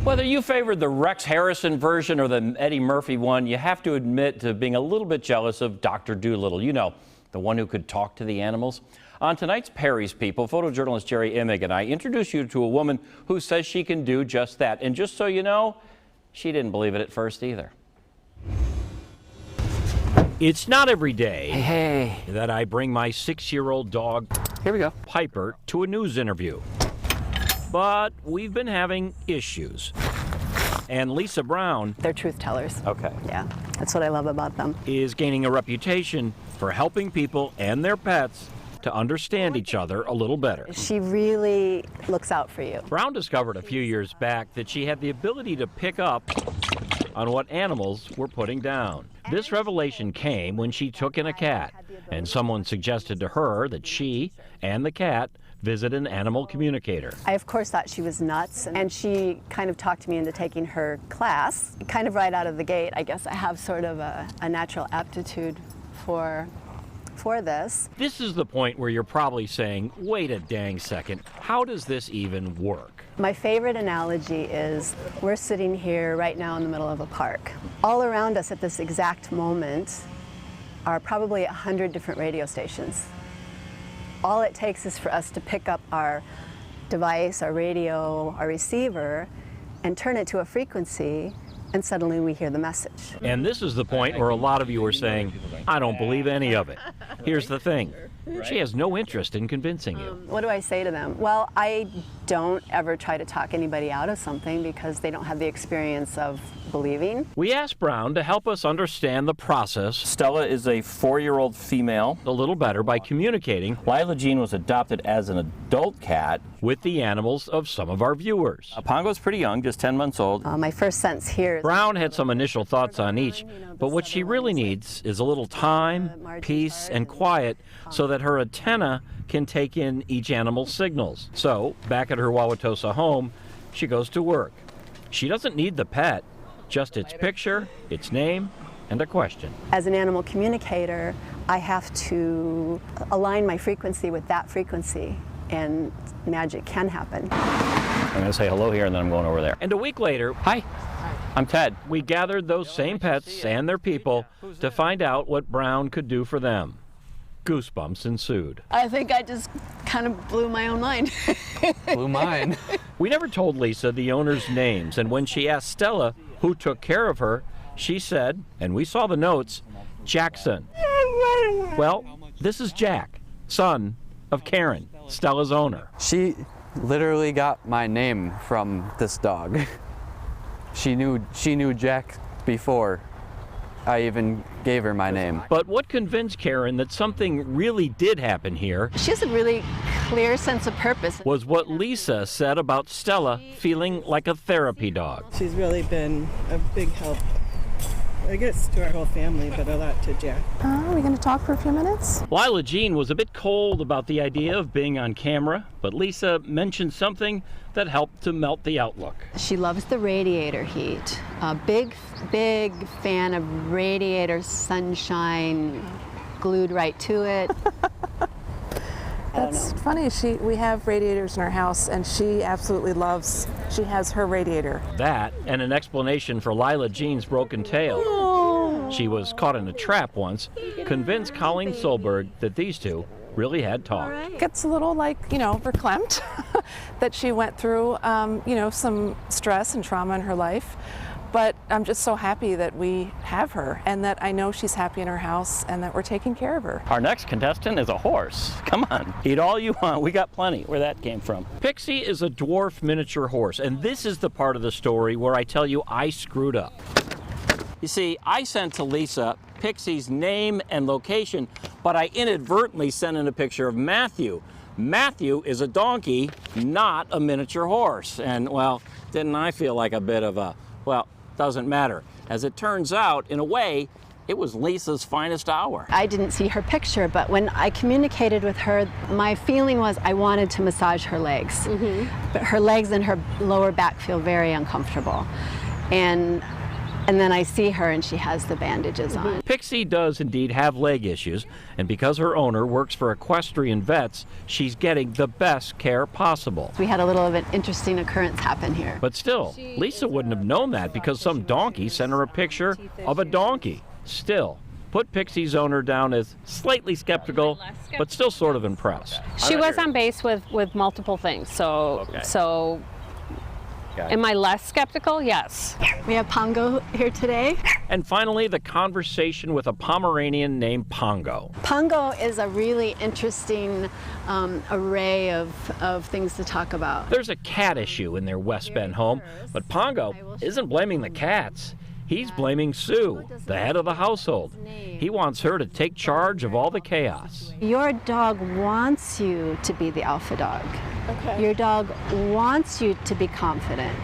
Whether you favored the Rex Harrison version or the Eddie Murphy one, you have to admit to being a little bit jealous of Dr. Dolittle. You know, the one who could talk to the animals. On tonight's Perry's People, photojournalist Jerry Immig and I introduce you to a woman who says she can do just that. And just so you know, she didn't believe it at first either. It's not every day that I bring my 6-year-old dog, Here we go. Piper, to a news interview. But we've been having issues. And Lisa Brown, They're truth tellers. okay, Yeah, that's what I love about them. is gaining a reputation for helping people and their pets to understand each other a little better. She really looks out for you. Brown discovered a few years back that she had the ability to pick up on what animals were putting down. This revelation came when she took in a cat, and someone suggested to her that she and the cat visit an animal communicator. I, of course, thought she was nuts, and she kind of talked me into taking her class. Kind of right out of the gate, I guess I have sort of a natural aptitude for this. This is the point where you're probably saying, wait a dang second, how does this even work? My favorite analogy is we're sitting here right now in the middle of a park. All around us at this exact moment are probably 100 different radio stations. All it takes is for us to pick up our device, our radio, our receiver, and turn it to a frequency, and suddenly we hear the message. And this is the point where a lot of you are saying, I don't believe any of it. Here's the thing, she has no interest in convincing you. What do I say to them? Well, I don't ever try to talk anybody out of something because they don't have the experience of believing. We asked Brown to help us understand the process. Stella is a 4-year-old female, a little better by communicating. Lila Jean was adopted as an adult cat with the animals of some of our viewers. Pongo's pretty young, just 10 months old. My first sentence here is Brown had some initial thoughts on each, but what she really needs is a little time, peace, and quiet so that her antenna can take in each animal's signals. So, back at her Wauwatosa home, she goes to work. She doesn't need the pet, just its picture, its name, and a question. As an animal communicator, I have to align my frequency with that frequency, and magic can happen. I'm going to say hello here, and then I'm going over there. And a week later, hi, I'm Ted. We gathered those same pets and their people to find out what Brown could do for them. Goosebumps ensued. I think I just kind of blew my own mind. Blew mine. We never told Lisa the owners' names, and when she asked Stella who took care of her, she said, and we saw the notes, Jackson. Well, this is Jack, son of Karen, Stella's owner. She literally got my name from this dog. She knew Jack before I even gave her my name. But what convinced Karen that something really did happen here She has a really clear sense of purpose. was what Lisa said about Stella feeling like a therapy dog. She's really been a big help, I guess, to our whole family, but a lot to Jack. Are we going to talk for a few minutes? Lila Jean was a bit cold about the idea of being on camera, but Lisa mentioned something that helped to melt the outlook. She loves the radiator heat. A big fan of radiator sunshine glued right to it. That's funny. We have radiators in our house, and she absolutely loves, she has her radiator. That and an explanation for Lila Jean's broken tail. She was caught in a trap once, convinced Colleen Solberg that these two really had talked. Gets a little verklempt that she went through, some stress and trauma in her life. But I'm just so happy that we have her and that I know she's happy in her house and that we're taking care of her. Our next contestant is a horse. Come on, eat all you want. We got plenty. Where that came from. Pixie is a dwarf miniature horse, and this is the part of the story where I tell you I screwed up. You see, I sent to Lisa Pixie's name and location, but I inadvertently sent in a picture of Matthew. Matthew is a donkey, not a miniature horse. And, well, didn't I feel like a bit of a, well, doesn't matter. As it turns out, in a way, it was Lisa's finest hour. I didn't see her picture, but when I communicated with her, my feeling was I wanted to massage her legs. But her legs and her lower back feel very uncomfortable. And And then I see her and she has the bandages on. Pixie does indeed have leg issues, and because her owner works for equestrian vets, she's getting the best care possible. We had a little of an interesting occurrence happen here. But still, Lisa wouldn't have known that because some donkey sent her a picture of a donkey. Still, put Pixie's owner down as slightly skeptical, but still sort of impressed. She was on base with multiple things, so am I less skeptical? Yes. We have Pongo here today. And finally, the conversation with a Pomeranian named Pongo. Pongo is a really interesting array of things to talk about. There's a cat issue in their West Bend home, but Pongo isn't blaming the cats. He's blaming Sue, the head of the household. He wants her to take charge of all the chaos. Your dog wants you to be the alpha dog. Okay. Your dog wants you to be confident.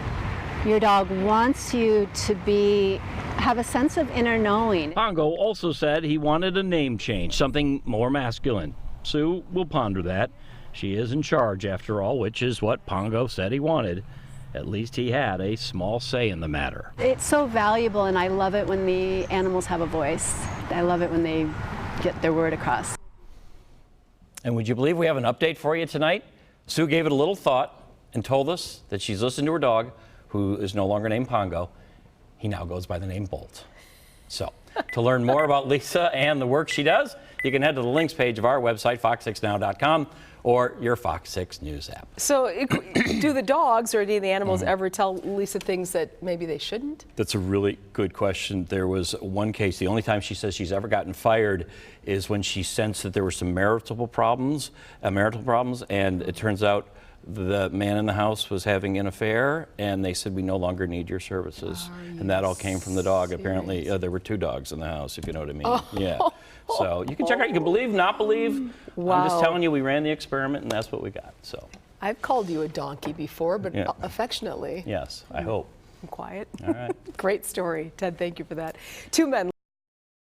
Your dog wants you to have a sense of inner knowing. Pongo also said he wanted a name change, something more masculine. Sue will ponder that. She is in charge, after all, which is what Pongo said he wanted. At least he had a small say in the matter. It's so valuable, and I love it when the animals have a voice. I love it when they get their word across. And would you believe we have an update for you tonight? Sue gave it a little thought and told us that she's listened to her dog, who is no longer named Pongo. He now goes by the name Bolt. So, to learn more about Lisa and the work she does, you can head to the links page of our website, fox6now.com, or your Fox 6 News app. So do the dogs or any of the animals ever tell Lisa things that maybe they shouldn't? That's a really good question. There was one case, the only time she says she's ever gotten fired is when she sensed that there were some marital problems, and it turns out the man in the house was having an affair, and they said, we no longer need your services. And that all came from the dog. Apparently, there were 2 dogs in the house, if you know what I mean. Yeah. So you can check out, you can believe, not believe. Wow. I'm just telling you, we ran the experiment, and that's what we got. So. I've called you a donkey before, but affectionately. Yes, I hope. I'm quiet. All right. Great story. Ted, thank you for that. 2 men